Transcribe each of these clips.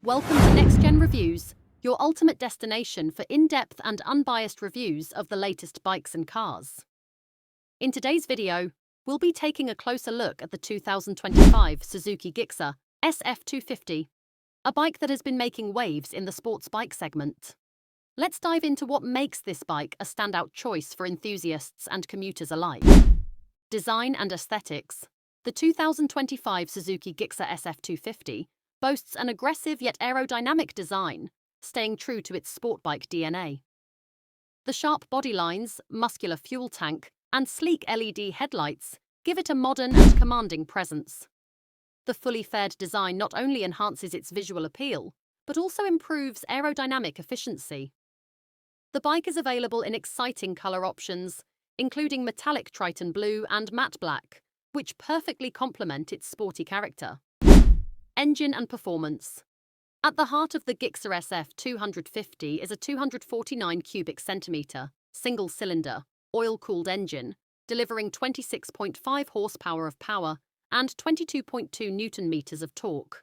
Welcome to Next Gen Reviews, your ultimate destination for in-depth and unbiased reviews of the latest bikes and cars. In today's video, we'll be taking a closer look at the 2025 Suzuki GSX-SF 250, a bike that has been making waves in the sports bike segment. Let's dive into what makes this bike a standout choice for enthusiasts and commuters alike. Design and aesthetics. The 2025 Suzuki GSX-SF 250 boasts an aggressive yet aerodynamic design, staying true to its sportbike DNA. The sharp body lines, muscular fuel tank, and sleek LED headlights give it a modern and commanding presence. The fully faired design not only enhances its visual appeal, but also improves aerodynamic efficiency. The bike is available in exciting color options, including metallic Triton blue and matte black, which perfectly complement its sporty character. Engine and performance. At the heart of the GSX-SF 250 is a 249 cubic centimeter, single-cylinder, oil-cooled engine, delivering 26.5 horsepower of power and 22.2 newton-meters of torque.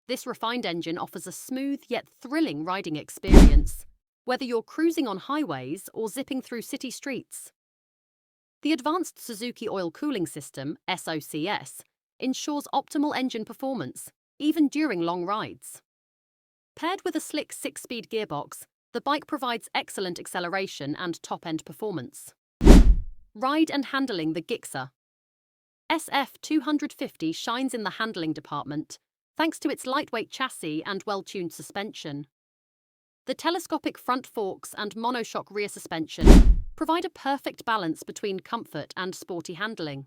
This refined engine offers a smooth yet thrilling riding experience, whether you're cruising on highways or zipping through city streets. The Advanced Suzuki Oil Cooling System, SOCS, ensures optimal engine performance, even during long rides. Paired with a slick 6-speed gearbox, the bike provides excellent acceleration and top-end performance. Ride and handling. The GSX-SF 250 shines in the handling department, thanks to its lightweight chassis and well-tuned suspension. The telescopic front forks and monoshock rear suspension provide a perfect balance between comfort and sporty handling.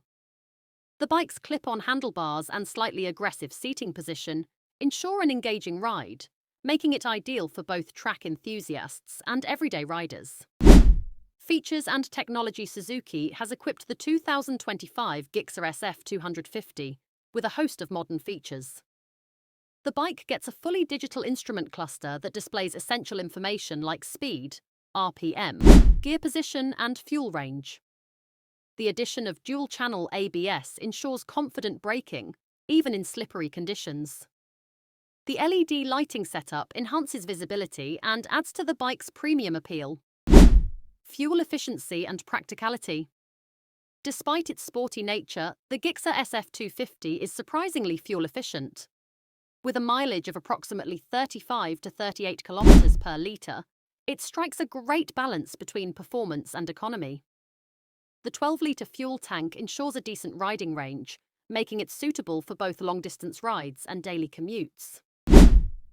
The bike's clip-on handlebars and slightly aggressive seating position ensure an engaging ride, making it ideal for both track enthusiasts and everyday riders. Features and technology. Suzuki has equipped the 2025 GSX-SF 250 with a host of modern features. The bike gets a fully digital instrument cluster that displays essential information like speed, RPM, gear position, and fuel range. The addition of dual-channel ABS ensures confident braking, even in slippery conditions. The LED lighting setup enhances visibility and adds to the bike's premium appeal. Fuel efficiency and practicality. Despite its sporty nature, the GSX-SF 250 is surprisingly fuel efficient. With a mileage of approximately 35 to 38 kilometers per litre, it strikes a great balance between performance and economy. The 12-litre fuel tank ensures a decent riding range, making it suitable for both long-distance rides and daily commutes.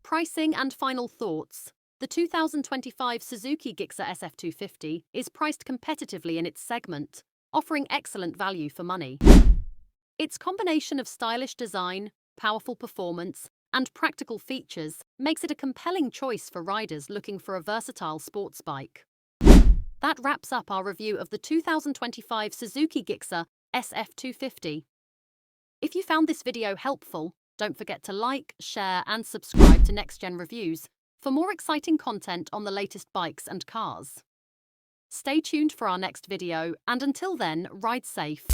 Pricing and final thoughts. The 2025 Suzuki GSX-SF 250 is priced competitively in its segment, offering excellent value for money. Its combination of stylish design, powerful performance, and practical features makes it a compelling choice for riders looking for a versatile sports bike. That wraps up our review of the 2025 Suzuki GSX-SF 250. If you found this video helpful, don't forget to like, share, and subscribe to Next Gen Reviews for more exciting content on the latest bikes and cars. Stay tuned for our next video, and until then, ride safe.